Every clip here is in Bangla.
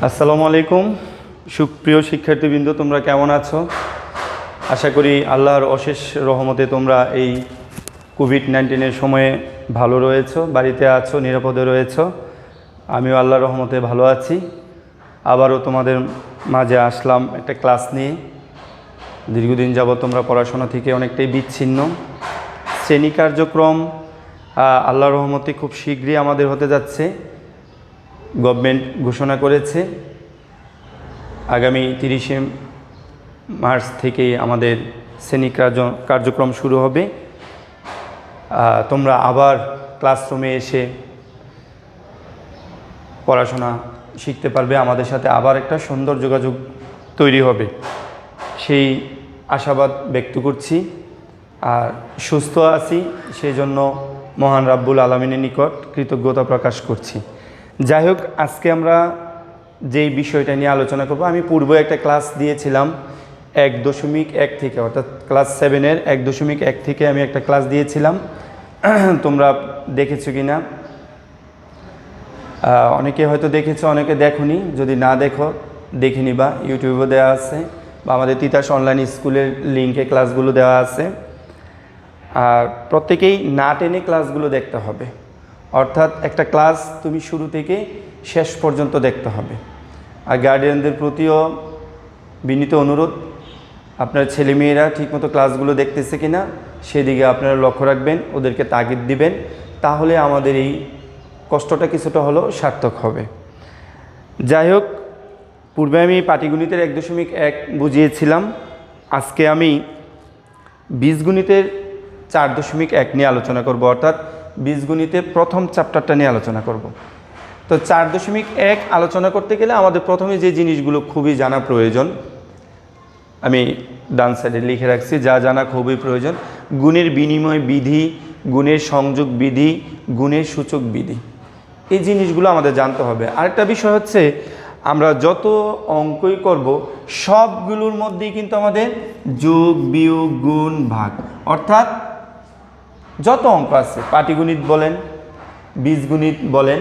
আসসালামু আলাইকুম সুপ্রিয় শিক্ষার্থীবৃন্দ, তোমরা কেমন আছো? আশা করি আল্লাহর অশেষ রহমতে তোমরা এই কোভিড-19 সময়ে ভালো রয়েছো, বাড়িতে আছো, নিরাপদে রয়েছো। আমিও আল্লাহর রহমতে ভালো আছি। আবারও তোমাদের মাঝে আসলাম একটা ক্লাস নিয়ে। দীর্ঘদিন যাবত তোমরা পড়াশোনা থেকে অনেকটাই বিচ্ছিন্ন। শ্রেণী কার্যক্রম আল্লাহর রহমতে খুব শীঘ্রই আমাদের হতে যাচ্ছে। গভর্নমেন্ট ঘোষণা করেছে আগামী 30শে মার্চ থেকে আমাদের শ্রেণী কার্যক্রম শুরু হবে। তোমরা আবার ক্লাসরুমে এসে পড়াশোনা শিখতে পারবে, আমাদের সাথে আবার একটা সুন্দর যোগাযোগ তৈরি হবে, সেই আশাবাদ ব্যক্ত করছি। আর সুস্থ আছি সেই জন্য মহান রাব্বুল আলামিনের নিকট কৃতজ্ঞতা প্রকাশ করছি। যাই হোক, আজকে আমরা যেই বিষয়টা নিয়ে আলোচনা করব, আমি পূর্বে একটা ক্লাস দিয়েছিলাম 1.1 থেকে, অর্থাৎ ক্লাস 7-এর 1.1 থেকে আমি একটা ক্লাস দিয়েছিলাম। তোমরা দেখেছো কি না? অনেকে হয়তো দেখেছো, অনেকে দেখোনি। যদি না দেখো দেখে নিবা, ইউটিউবে দেওয়া আছে বা আমাদের তিতাস অনলাইন স্কুলের লিঙ্কে ক্লাসগুলো দেওয়া আছে। আর প্রত্যেকেই না টেনে ক্লাসগুলো দেখতে হবে, অর্থাৎ একটা ক্লাস তুমি শুরু থেকে শেষ পর্যন্ত দেখতে হবে। আর গার্ডিয়ানদের প্রতিও বিনীত অনুরোধ, আপনার ছেলেমেয়েরা ঠিকমতো ক্লাসগুলো দেখতেছে কিনা সেদিকে আপনারা লক্ষ্য রাখবেন, ওদেরকে তাগিদ দিবেন, তাহলে আমাদের এই কষ্টটা কিছুটা হলেও সার্থক হবে। যাই হোক, পূর্বে আমি পাটিগণিতের 1.1 বুঝিয়েছিলাম। আজকে আমি বীজগণিতের 4.1 নিয়ে আলোচনা করব, অর্থাৎ বীজগণিতের প্রথম চ্যাপ্টারটা নিয়ে আলোচনা করব। তো 4.1 আলোচনা করতে গেলে আমাদের প্রথমে যে জিনিসগুলো খুবই জানা প্রয়োজন, আমি ডান সাইডে লিখে রাখছি, যা জানা খুবই প্রয়োজন: গুণের বিনিময় বিধি, গুণের সংযোগ বিধি, গুণের সূচক বিধি। এই জিনিসগুলো আমাদের জানতে হবে। আরেকটা বিষয় হচ্ছে, আমরা যত অঙ্কই করব সবগুলোর মধ্যেই কিন্তু আমাদের যোগ, বিয়োগ, গুণ, ভাগ, অর্থাৎ যত অঙ্ক আছে, পাটিগণিত বলেন, বীজগণিত বলেন,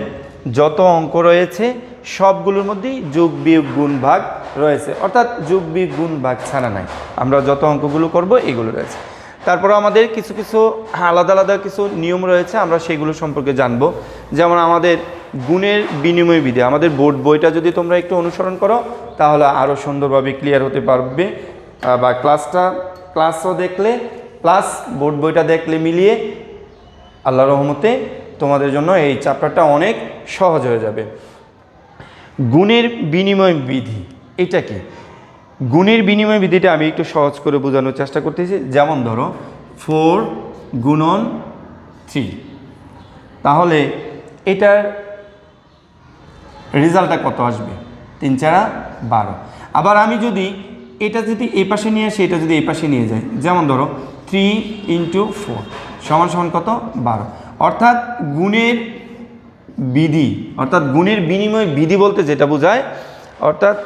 যত অঙ্ক রয়েছে সবগুলোর মধ্যেই যোগ, বিয়োগ, গুণ, ভাগ রয়েছে, অর্থাৎ যোগ, বিয়োগ, গুণ, ভাগ ছাড়া নাই। আমরা যত অঙ্কগুলো করব এগুলো রয়েছে। তারপরে আমাদের কিছু কিছু আলাদা আলাদা কিছু নিয়ম রয়েছে, আমরা সেগুলো সম্পর্কে জানব। যেমন আমাদের গুণের বিনিময় বিধি, আমাদের বোর্ড বইটা যদি তোমরা একটু অনুসরণ করো তাহলে আরও সুন্দরভাবে ক্লিয়ার হতে পারবে, বা ক্লাসও দেখলে প্লাস বোর্ড বইটা দেখলে মিলিয়ে আল্লাহর রহমতে তোমাদের জন্য এই চ্যাপ্টারটা অনেক সহজ হয়ে যাবে। গুণের বিনিময় বিধি এটা কি? গুণের বিনিময় বিধিটা আমি একটু সহজ করে বোঝানোর চেষ্টা করতেছি। যেমন ধরো 4 গুণন 3, তাহলে এটার রেজাল্টটা কত আসবে? 3 4 12। আবার আমি যদি এটা যদি এই পাশে নিয়ে আসি, এটা যদি এই পাশে নিয়ে যাই, যেমন ধরো 3 × 4 সমান কত? 12। অর্থাৎ গুণের বিধি, অর্থাৎ গুণের বিনিময় বিধি বলতে যেটা বোঝায়, অর্থাৎ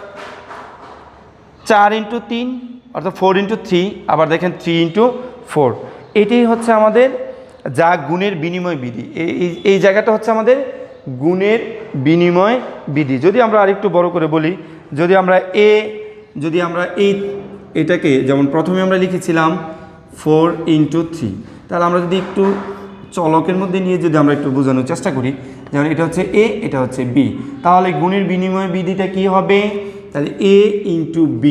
4 × 3 অর্থাৎ 4 × 3, আবার দেখেন 3 × 4, এটাই হচ্ছে আমাদের যা গুণের বিনিময় বিধি। এই জায়গাটা হচ্ছে আমাদের গুণের বিনিময় বিধি। যদি আমরা আরেকটু বড় করে বলি, যদি আমরা এটাকে যেমন প্রথমে আমরা লিখেছিলাম 4 × 3, তাহলে আমরা যদি একটু চলকের মধ্যে নিয়ে যদি আমরা একটু বোঝানোর চেষ্টা করি, যেমন এটা হচ্ছে এ, এটা হচ্ছে বি, তাহলে গুণের বিনিময় বিধিটা কি হবে? তাহলে a × b।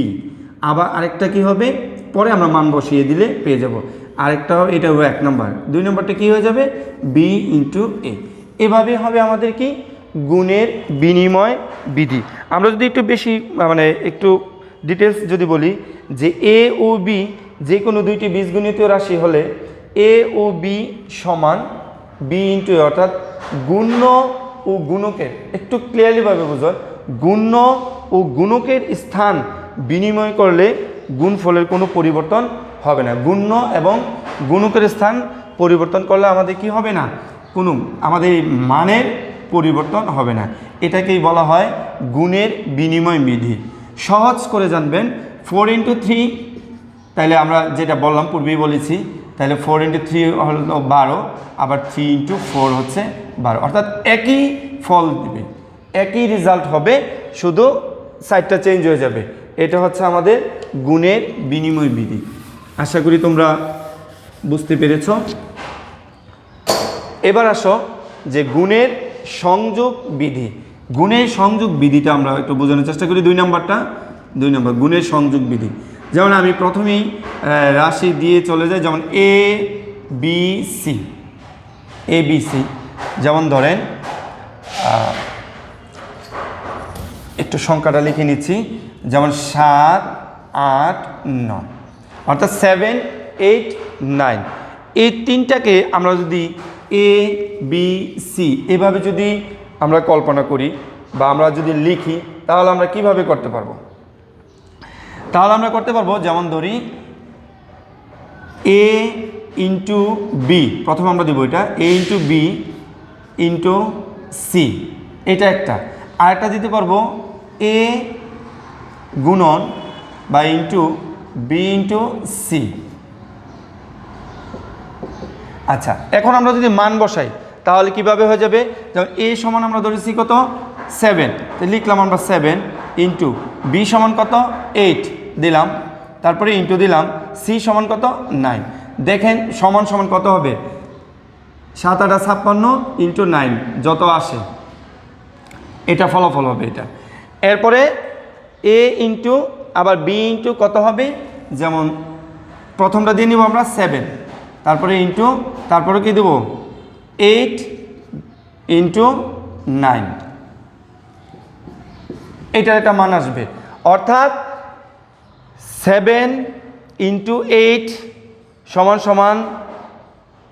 আবার আরেকটা কি হবে? পরে আমরা মান বসিয়ে দিলে পেয়ে যাব। আরেকটা হবে, এটা হবে 1 নম্বর, 2 নম্বরটা কি হয়ে যাবে? b × a। এভাবে হবে আমাদের কি গুণের বিনিময় বিধি। আমরা যদি একটু বেশি একটু ডিটেলস যদি বলি, যে a ও b যে কোনো দুইটি বীজগণিতীয় রাশি হলে a ও b সমান b × a, অর্থাৎ গুণ্য ও গুণকের, একটু ক্লিয়ারলিভাবে বুঝুন, গুণ্য ও গুণকের স্থান বিনিময় করলে গুণফলের কোনো পরিবর্তন হবে না। গুণ্য এবং গুণকের স্থান পরিবর্তন করলে আমাদের কি হবে না? আমাদের মানের পরিবর্তন হবে না। এটাকেই বলা হয় গুণের বিনিময় বিধি। সহজ করে জানবেন, 4 × 3, তাহলে আমরা যেটা বললাম পূর্বেই বলেছি, তাহলে 4 × 3 হলো 12, আবার 3 × 4 হচ্ছে 12, অর্থাৎ একই ফল দিবে, একই রেজাল্ট হবে শুধু সাইডটা চেঞ্জ হয়ে যাবে। এটা হচ্ছে আমাদের গুণের বিনিময় বিধি। আশা করি তোমরা বুঝতে পেরেছ। এবার আসো যে গুণের সংযোগ বিধি। গুণের সংযোগ বিধিটা আমরা একটু বোঝানোর চেষ্টা করি। 2 নম্বর গুণের সংযোগ বিধি। যেমন আমি প্রথমেই রাশি দিয়ে চলে যাই, যেমন এ বি সি। যেমন ধরেন একটু সংখ্যাটা লিখে নিচ্ছি, যেমন 7 8 9, অর্থাৎ 7 8 9। এই তিনটাকে আমরা যদি এ বি সি এভাবে যদি আমরা কল্পনা করি বা আমরা যদি লিখি, তাহলে আমরা কিভাবে করতে পারবো? যেমন ধরি এ ইন্টু বি, প্রথমে আমরা দেবো এটা এ ইন্টু বি ইন্টু সি, এটা একটা। আরেকটা দিতে পারবো এ গুণন বা ইন্টু বি ইন্টু সি। আচ্ছা, এখন আমরা যদি মান বসাই তাহলে কিভাবে হয়ে যাবে? যেমন এ সমান আমরা ধরেছি কত 7, তো লিখলাম আমরা 7 ইন্টু বি সমান কত 8 দিলাম, তারপরে ইন্টু দিলাম সি সমান কত 9। দেখেন সমান সমান কত হবে? 7 8 56 ইন্টু 9 যত আসে এটা ফলাফল হবে এটা। এরপরে এ ইন্টু আবার বি ইন্টু কত হবে? যেমন প্রথমটা দিয়ে নিব আমরা 7, তারপরে ইন্টু, তারপরে কি দেব 8 ইন্টু 9, এটার একটা মান আসবে। অর্থাৎ 7 ইন্টু 8 সমান সমান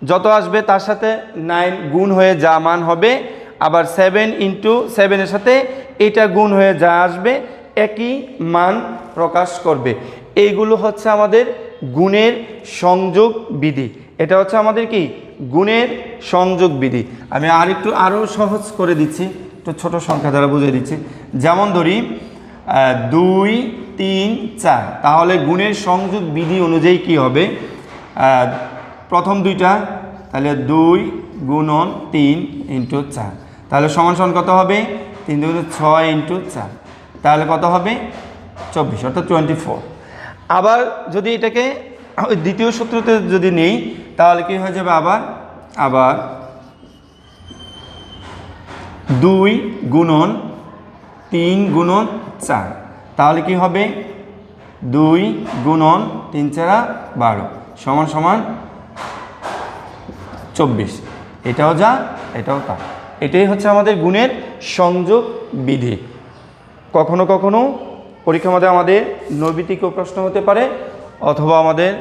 যত আসবে তার সাথে 9 গুণ হয়ে যা মান হবে, আবার 7 ইন্টু 7 এর সাথে এটা গুণ হয়ে যা আসবে একই মান প্রকাশ করবে। এইগুলো হচ্ছে আমাদের গুণের সংযোগ বিধি। এটা হচ্ছে আমাদের কি গুণের সংযোগ বিধি। আমি আরও সহজ করে দিচ্ছি, একটু ছোট সংখ্যা দ্বারা বুঝিয়ে দিচ্ছি। যেমন ধরি 2 3 4, তাহলে গুণের সংযোগ বিধি অনুযায়ী কি হবে? প্রথম দুইটা, তাহলে 2 গুণন 3 ইন্টু 4, তাহলে সমান সমান কত হবে? 3 2 6 ইন্টু 4, তাহলে কত হবে? 24, অর্থাৎ 24। আবার যদি এটাকে ওই দ্বিতীয় সূত্রতে যদি নেই তাহলে কি হয়ে যাবে? আবার 2 গুণন 3 গুণন 4, তাহলে কি হবে? 2 গুণন 3 4 12 সমান সমান 24। এটাও যা এটাও তা। এটাই হচ্ছে আমাদের গুণের সংযোগ বিধি। কখনো কখনো পরীক্ষার মধ্যে আমাদের নৈবিত্তিক প্রশ্ন হতে পারে, অথবা আমাদের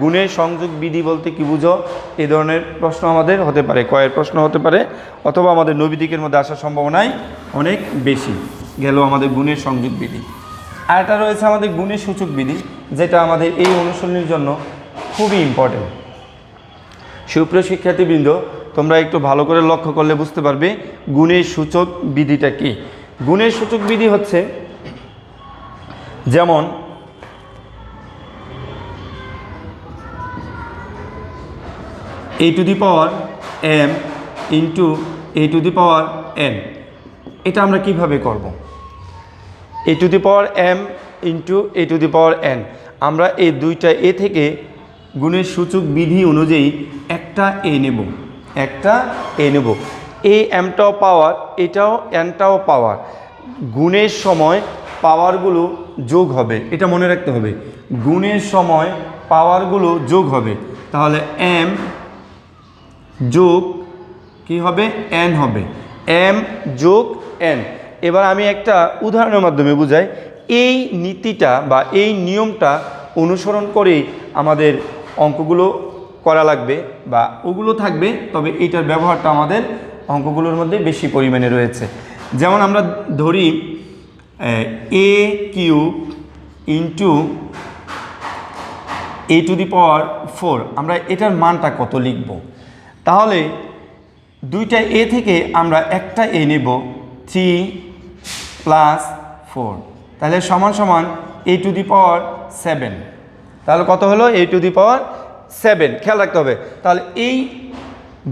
গুণের সংযোগ বিধি বলতে কি বুঝো এই ধরনের প্রশ্ন আমাদের হতে পারে, কয়ের প্রশ্ন হতে পারে, অথবা আমাদের নৈবিত্তিকের মধ্যে আসার সম্ভাবনাই অনেক বেশি। গেল আমাদের গুণের সংযোগ বিধি। আর এটা রয়েছে আমাদের গুণের সূচক বিধি, যেটা আমাদের এই অনুশীলনের জন্য খুবই ইম্পর্টেন্ট। সুপ্রিয় শিক্ষার্থীবৃন্দ, তোমরা একটু ভালো করে লক্ষ্য করলে বুঝতে পারবে গুণের সূচক বিধিটা কি। গুণের সূচক বিধি হচ্ছে, যেমন a to the power m into a to the power n। এটা আমরা কিভাবে করব? a to the power m into a to the power n, আমরা এই দুইটা a থেকে গুণের সূচক বিধি অনুযায়ী একটা a নেব। এই mটাও পাওয়ার, এটাও nটাও পাওয়ার। গুণের সময় পাওয়ারগুলো যোগ হবে, এটা মনে রাখতে হবে। গুণের সময় পাওয়ারগুলো যোগ হবে, তাহলে m যোগ কি হবে? n হবে। m যোগ n। এবার আমি একটা উদাহরণের মাধ্যমে বুঝাই। এই নীতিটা বা এই নিয়মটা অনুসরণ করেই আমাদের অঙ্কগুলো করা লাগবে বা ওগুলো থাকবে, তবে এটার ব্যবহারটা আমাদের অঙ্কগুলোর মধ্যে বেশি পরিমাণে রয়েছে। যেমন আমরা ধরি a cube into a to the power 4, আমরা এটার মানটা কত লিখব? তাহলে দুইটা a থেকে আমরা একটা a নেব, 3 + 4, তাহলে সমান সমান a টু দি পাওয়ার 7। তাহলে কত হলো? a টু দি পাওয়ার 7। খেয়াল রাখতে হবে। তাহলে এই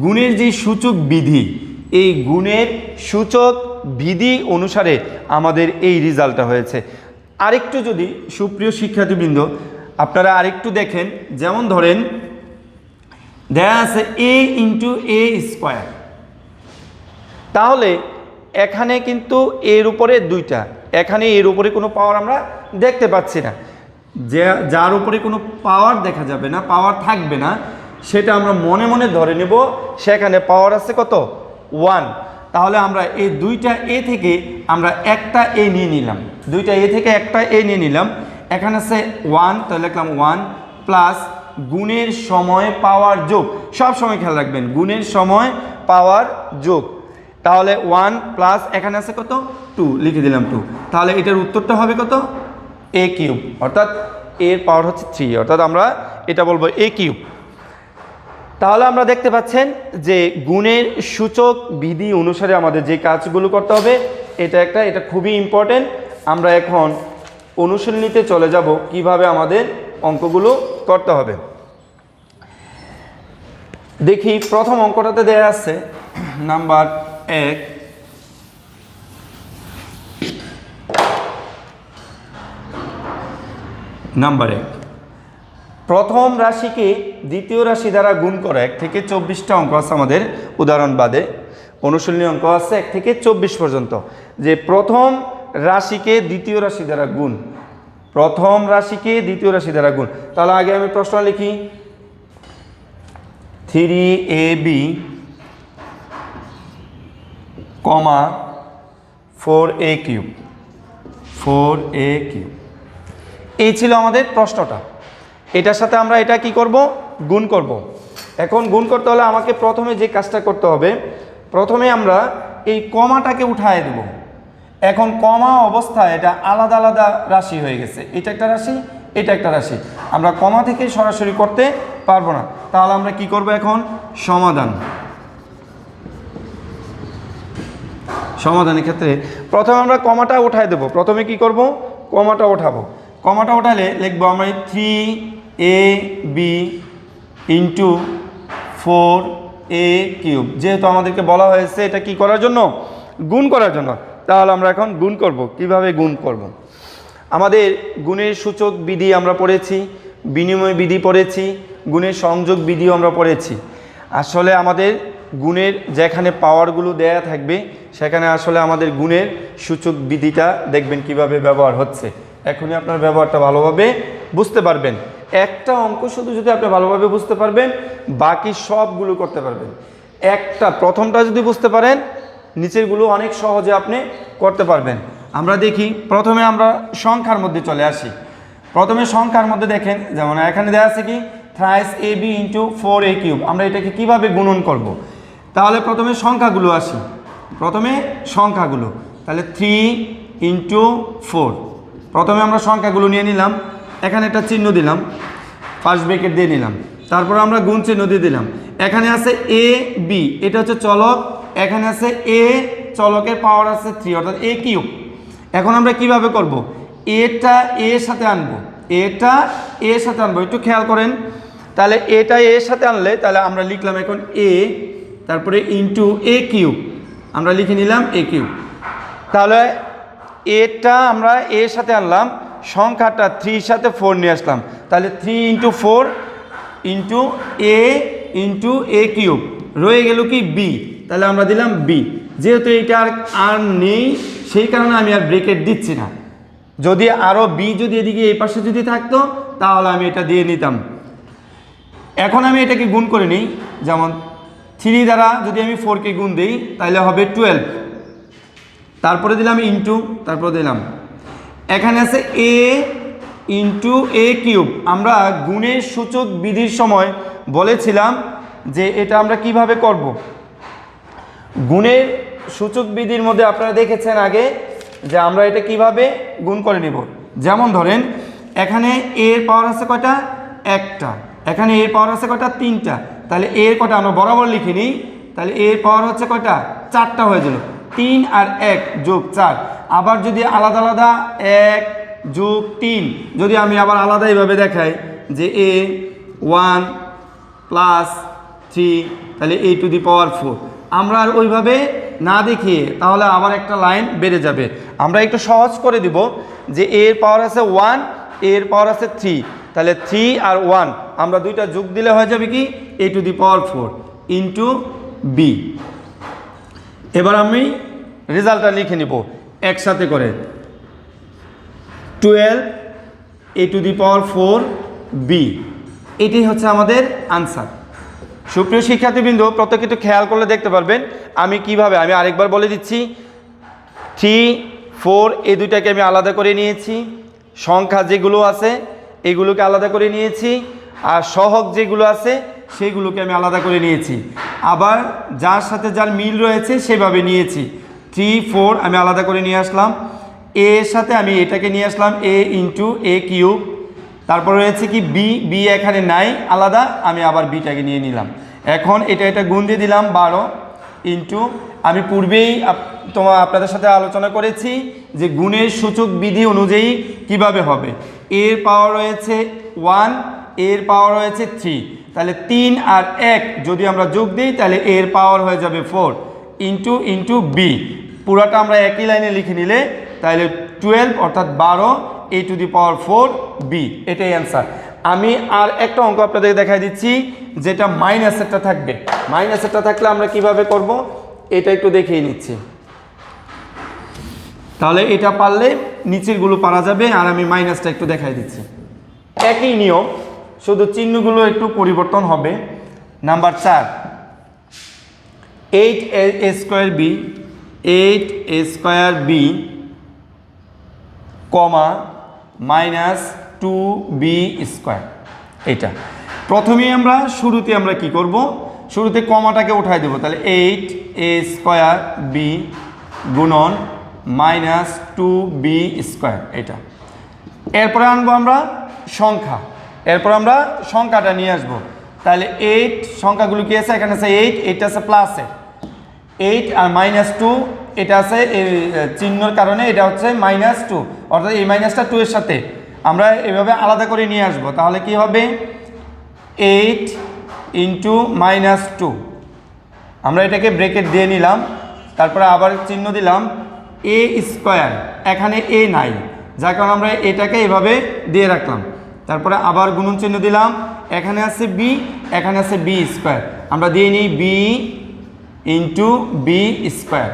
গুণের যে সূচক বিধি, এই গুণের সূচক বিধি অনুসারে আমাদের এই রেজাল্টটা হয়েছে। আরেকটু যদি সুপ্রিয় শিক্ষার্থীবৃন্দ আপনারা আরেকটু দেখেন, যেমন ধরেন দেয়া আছে a ইন্টু এ স্কোয়ার, তাহলে এখানে কিন্তু এর উপরে দুইটা, এখানে এর উপরে কোনো পাওয়ার আমরা দেখতে পাচ্ছি না, যার উপরে কোনো পাওয়ার দেখা যাবে না, পাওয়ার থাকবে না, সেটা আমরা মনে মনে ধরে নেব সেখানে পাওয়ার আছে কত 1। তাহলে আমরা এই দুইটা এ থেকে আমরা একটা এ নিয়ে নিলাম, দুইটা এ থেকে একটা এ নিয়ে নিলাম, এখানে আছে 1, তাহলে লিখলাম 1 প্লাস গুণের সময় পাওয়ার যোগ, সব সময় খেয়াল রাখবেন গুণের সময় পাওয়ার যোগ, তাহলে 1 প্লাস এখানে আছে কত 2, লিখে দিলাম 2, তাহলে এটার উত্তরটা হবে কত a কিউব, অর্থাৎ এর পাওয়ার হচ্ছে 3, অর্থাৎ আমরা এটা বলবো a কিউব। তাহলে আমরা দেখতে পাচ্ছেন যে গুণের সূচক বিধি অনুসারে আমাদের যে কাজগুলো করতে হবে এটা খুবই ইম্পর্টেন্ট। আমরা এখন অনুশীলনীতে চলে যাব কিভাবে আমাদের অঙ্কগুলো করতে হবে। দেখি প্রথম অঙ্কটাতে দেয়া আছে নাম্বার 1, নাম্বার 1 প্রথম রাশিকে দ্বিতীয় রাশি দ্বারা গুণ করা। 1 থেকে 24টা অঙ্ক আছে আমাদের উদাহরণ বাদে, অনুশীলনী অঙ্ক আছে 1 থেকে 24 পর্যন্ত, যে প্রথম রাশিকে দ্বিতীয় রাশি দ্বারা গুণ, প্রথম রাশিকে দ্বিতীয় রাশি দ্বারা গুণ। তাহলে আগে আমি প্রশ্ন লিখি 3ab, 4a cube, 4a cube, এই ছিল আমাদের প্রশ্নটা। এটার সাথে আমরা এটা কি করব গুণ করব। এখন গুণ করতে হলে আমাকে প্রথমে যে কাজটা করতে হবে, প্রথমে আমরা এই কমাটাকে উঠায় দেব। এখন কমা অবস্থায় এটা আলাদা আলাদা রাশি হয়ে গেছে, এটা একটা রাশি, এটা একটা রাশি, আমরা কমা থেকে সরাসরি করতে পারবো না। তাহলে আমরা কি করব এখন সমাধান, সমাধানের ক্ষেত্রে প্রথমে আমরা কমাটা উঠায় দেব। প্রথমে কি করব কমাটা ওঠাবো, কমাটা ওঠালে লিখবো আমরা 3ab ইন্টু 4a কিউব, যেহেতু আমাদেরকে বলা হয়েছে এটা কি করার জন্য গুণ করার জন্য। তাহলে আমরা এখন গুণ করব। কিভাবে গুণ করব, আমাদের গুণের সূচক বিধি আমরা পড়েছি, বিনিময় বিধি পড়েছি, গুণের সংযোগ বিধিও আমরা পড়েছি। আসলে আমাদের গুণের যেখানে পাওয়ারগুলো দেয়া থাকবে সেখানে আসলে আমাদের গুণের সূচক বিধিটা দেখবেন কিভাবে ব্যবহার হচ্ছে। এখনই আপনার ব্যবহারটা ভালোভাবে বুঝতে পারবেন। একটা অঙ্ক শুধু যদি আপনি ভালোভাবে বুঝতে পারবেন, বাকি সবগুলো করতে পারবেন। একটা প্রথমটা যদি বুঝতে পারেন, নিচেরগুলো অনেক সহজে আপনি করতে পারবেন। আমরা দেখি প্রথমে আমরা সংখ্যার মধ্যে চলে আসি। প্রথমে সংখ্যার মধ্যে দেখেন, যেমন এখানে দেওয়া আছে কি thrice ab into 4a cube, আমরা এটাকে কিভাবে গুণন করব। তাহলে প্রথমে সংখ্যাগুলো আসি, প্রথমে সংখ্যাগুলো, তাহলে 3 ইন্টু 4, প্রথমে আমরা সংখ্যাগুলো নিয়ে নিলাম, এখানে একটা চিহ্ন দিলাম, ফার্স্ট ব্র্যাকেট দিয়ে নিলাম, তারপর আমরা গুণ চিহ্ন দিয়ে দিলাম। এখানে আছে এ বি, এটা হচ্ছে চলক, এখানে আছে এ, চলকের পাওয়ার আছে 3, অর্থাৎ এ কিউব। এখন আমরা কিভাবে করব, এটা এর সাথে আনবো, এটা এর সাথে আনবো, একটু খেয়াল করেন। তাহলে এটা এর সাথে আনলে তাহলে আমরা লিখলাম এখন এ, তারপরে ইন্টু এ কিউব, আমরা লিখে নিলাম এ কিউব। তাহলে এটা আমরা এর সাথে আনলাম, সংখ্যাটা 3 সাথে 4 নিয়ে আসলাম, তাহলে 3 ইন্টু 4 ইন্টু এ কিউব, রয়ে গেল কি বি, তাহলে আমরা দিলাম বি। যেহেতু এটা আর নেই সেই কারণে আমি আর ব্রেকেট দিচ্ছি না। যদি আরও বি যদি এদিকে এই পাশে যদি থাকতো তাহলে আমি এটা দিয়ে নিতাম। এখন আমি এটাকে গুণ করে নিই, যেমন 3 দ্বারা যদি আমি 4কে গুণ দিই তাহলে হবে 12, তারপরে দিলাম ইন্টু, তারপরে দিলাম এখানে আছে এ ইন্টু এ কিউব। আমরা গুণের সূচক বিধির সময় বলেছিলাম যে এটা আমরা কিভাবে করব। গুণের সূচক বিধির মধ্যে আপনারা দেখেছেন আগে যে আমরা এটা কিভাবে গুণ করে নিব। যেমন ধরেন এখানে এর পাওয়ার আছে কয়টা, একটা, এখানে এর পাওয়ার আছে কয়টা, 3টা, তাহলে এর কয়টা আমরা বরাবর লিখে নিই, তাহলে এর পাওয়ার হচ্ছে কয়টা, 4টা হয়ে গেল, 3 আর 1 যোগ 4। আবার যদি আলাদা আলাদা 1 যোগ 3 যদি আমি আবার আলাদা এইভাবে দেখাই যে এ 1 প্লাস 3, তাহলে a টু দি পাওয়ার 4, আমরা আর ওইভাবে না দেখিয়ে তাহলে আবার একটা লাইন বেড়ে যাবে। আমরা একটু সহজ করে দিব যে a এর পাওয়ার আছে 1, a এর পাওয়ার আছে 3, তাহলে 3 আর 1 আমরা দুইটা যোগ দিলে হয়ে যাবে কি a to the power 4 into b। এবার আমি রেজাল্টটা লিখে নিব একসাথে করে 12 a to the power 4 b। এটাই হচ্ছে আমাদের আনসার। সুপ্রিয় শিক্ষার্থীবৃন্দ, প্রত্যেকে একটু খেয়াল করলে দেখতে পারবেন আমি কিভাবে, আমি আরেকবার বলে দিচ্ছি। 3, 4 এই দুইটাকে আমি আলাদা করে নিয়েছি, সংখ্যা যেগুলো আছে এগুলোকে আলাদা করে নিয়েছি, আর সহগ যেগুলো আছে সেগুলোকে আমি আলাদা করে নিয়েছি। আবার যার সাথে যার মিল রয়েছে সেভাবে নিয়েছি। 3, 4 আমি আলাদা করে নিয়ে আসলাম, a এর সাথে আমি এটাকে নিয়ে আসলাম a ইন্টু a কিউব। তারপর রয়েছে কি b এখানে নাই আলাদা, আমি আবার bটাকে নিয়ে নিলাম। এখন এটা গুণ দিয়ে দিলাম 12 ইন্টু, আমি পূর্বেই আপনাদের সাথে আলোচনা করেছি যে গুণের সূচক বিধি অনুযায়ী কিভাবে হবে। এর পাওয়ার রয়েছে 1, এর পাওয়ার রয়েছে 3, তাহলে 3 আর 1 যদি আমরা যোগ দিই তাহলে এর পাওয়ার হয়ে যাবে 4 ইন্টু b। পুরাটা আমরা একই লাইনে লিখে নিলে তাহলে 12 অর্থাৎ 12 a to the power 4 b, এটাই অ্যান্সার। আমি আর একটা অঙ্ক আপনাদের দেখাই দিচ্ছি যেটা মাইনাসেরটা থাকবে। মাইনাসেরটা থাকলে আমরা কিভাবে করব এটা একটু দেখিয়ে নিচ্ছি, তাহলে এটা পারলে নিচেরগুলো পারা যাবে। আর আমি মাইনাসটা একটু দেখাই দিচ্ছি, একই নিয়ম, শুধু চিহ্নগুলো একটু পরিবর্তন হবে। Number 4 8a square b, 8a square b কমা মাইনাস 2b স্কোয়ার। এটা প্রথমেই আমরা শুরুতে আমরা কি করব, শুরুতে কমাটাকে উঠাই দেব, তাহলে 8a স্কোয়ার b গুণন মাইনাস 2b স্কোয়ার। এটা এরপরে আনবো আমরা সংখ্যা, এরপর আমরা সংখ্যাটা নিয়ে আসবো। তাহলে 8 সংখ্যাগুলো কি আছে, এখানে আছে 8, এটা আছে প্লাসে 8 আর মাইনাস 2, এটা আছে এই চিহ্নর কারণে এটা হচ্ছে মাইনাস 2, অর্থাৎ এই মাইনাসটা 2 এর সাথে আমরা এভাবে আলাদা করে নিয়ে আসবো। তাহলে কি হবে 8 ইন্টু মাইনাস 2, আমরা এটাকে ব্রেকেট দিয়ে নিলাম, তারপরে আবার চিহ্ন দিলাম a স্কোয়ার, এখানে a নাই যার কারণে আমরা এটাকে এভাবে দিয়ে রাখলাম। তারপরে আবার গুণন চিহ্ন দিলাম, এখানে আছে b, এখানে আছে b স্কোয়ার, আমরা দিয়ে নিই b ইন্টু b স্কোয়ার।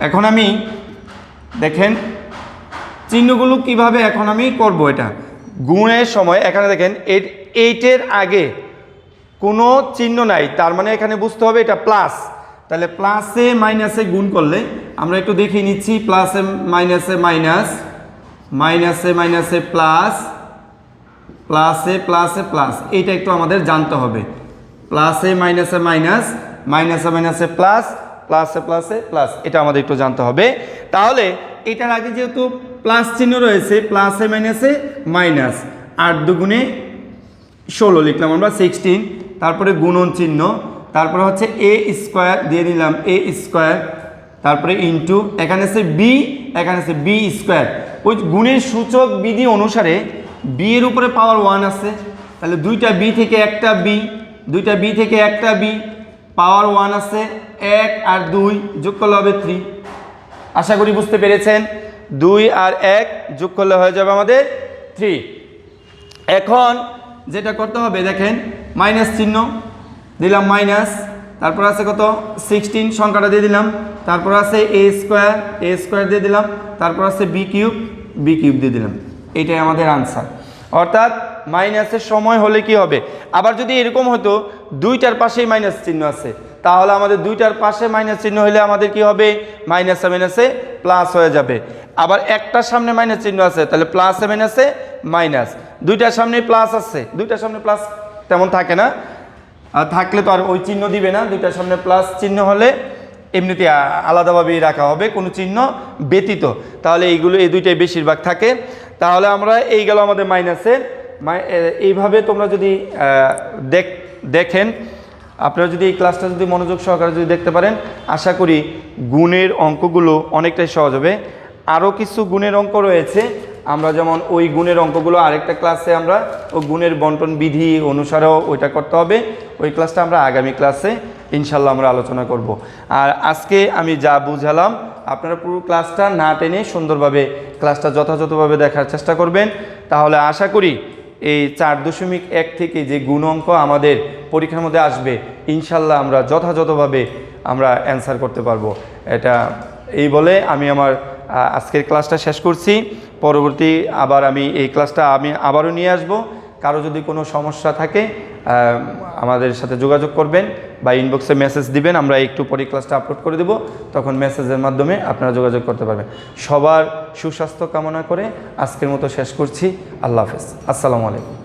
এখন আমি দেখেন চিহ্নগুলো কিভাবে এখন আমি করব। এটা গুণের সময় এখানে দেখেন 8-এর আগে কোনো চিহ্ন নাই, তার মানে এখানে বুঝতে হবে এটা প্লাস। তাহলে প্লাসে মাইনাসে গুণ করলে আমরা একটু দেখিয়ে নিচ্ছি, প্লাসে মাইনাসে মাইনাস, মাইনাসে মাইনাসে প্লাস, প্লাসে প্লাসে প্লাস, এইটা একটু আমাদের জানতে হবে। প্লাসে মাইনাসে মাইনাস, মাইনাসে মাইনাসে প্লাস, প্লাসে প্লাসে প্লাস, এটা আমাদের একটু জানতে হবে। তাহলে এটার আগে যেহেতু প্লাস চিহ্ন রয়েছে, প্লাসে মাইনাসে মাইনাস, 8 দুগুণে 16 লিখলাম আমরা 16, তারপরে গুণন চিহ্ন, তারপরে হচ্ছে a স্কোয়ার দিয়ে দিলাম a স্কোয়ার, তারপরে ইন্টু এখানে আছে b, এখানে আছে b স্কোয়ার। ওই গুণের সূচক বিধি অনুসারে b এর উপরে পাওয়ার 1 আছে, তাহলে দুইটা b থেকে একটা b, দুইটা b থেকে একটা b, পাওয়ার 1 আছে, 1 আর 2 যোগ করলে হবে 3। আশা করি বুঝতে পেরেছেন, 2 আর 1 যোগ করলে হয়ে যাবে আমাদের 3। এখন যেটা করতে হবে দেখেন, মাইনাস চিহ্ন দিলাম মাইনাস, তারপর আছে কত 16 সংখ্যাটা দিয়ে দিলাম, তারপর আছে a স্কোয়ার দিয়ে দিলাম, তারপর আছে b কিউব দিয়ে দিলাম। এটাই আমাদের আনসার। অর্থাৎ মাইনাসের সময় হলে কি হবে, আবার যদি এরকম হতো দুইটার পাশেই মাইনাস চিহ্ন আছে, তাহলে আমাদের দুইটার পাশে মাইনাস চিহ্ন হলে আমাদের কি হবে, মাইনাসে মাইনাসে প্লাস হয়ে যাবে। আবার একটার সামনে মাইনাস চিহ্ন আছে, তাহলে প্লাসে মাইনাসে মাইনাস, দুইটার সামনে প্লাস আছে, দুইটার সামনে প্লাস তেমন থাকে না, আর থাকলে তো আর ওই চিহ্ন দিবে না, দুইটার সামনে প্লাস চিহ্ন হলে এমনিতে আলাদাভাবেই রাখা হবে কোনো চিহ্ন ব্যতীত, তাহলে এইগুলো এই দুইটাই বেশিরভাগ থাকে। তাহলে আমরা এই গেল আমাদের মাইনাসের। এইভাবে তোমরা যদি দেখেন, আপনারা যদি এই ক্লাসটা যদি মনোযোগ সহকারে যদি দেখতে পারেন, আশা করি গুণের অঙ্কগুলো অনেকটাই সহজ হবে। আরও কিছু গুণের অঙ্ক রয়েছে, আমরা যেমন ওই গুণের অঙ্কগুলো আরেকটা ক্লাসে আমরা ও গুণের বন্টন বিধি অনুসারেও ওইটা করতে হবে, ওই ক্লাসটা আমরা আগামী ক্লাসে ইনশাল্লাহ আমরা আলোচনা করব। আর আজকে আমি যা বুঝালাম আপনারা পুরো ক্লাসটা না টেনে সুন্দরভাবে ক্লাসটা যথাযথভাবে দেখার চেষ্টা করবেন, তাহলে আশা করি এই 4.1 থেকে যে গুণ অঙ্ক আমাদের পরীক্ষার মধ্যে আসবে ইনশাল্লাহ আমরা যথাযথভাবে আমরা অ্যান্সার করতে পারবো। এটা এই বলে আমি আমার আজকের ক্লাসটা শেষ করছি। পরবর্তী আবার আমি এই ক্লাসটা আমি আবারও নিয়ে আসব। কারো যদি কোনো সমস্যা থাকে আমাদের সাথে যোগাযোগ করবেন বা ইনবক্সে মেসেজ দিবেন, আমরা একটু পরে ক্লাসটা আপলোড করে দেব, তখন মেসেজের মাধ্যমে আপনারা যোগাযোগ করতে পারবেন। সবার সুস্বাস্থ্য কামনা করে আজকের মতো শেষ করছি। আল্লাহ হাফেজ, আসসালামু আলাইকুম।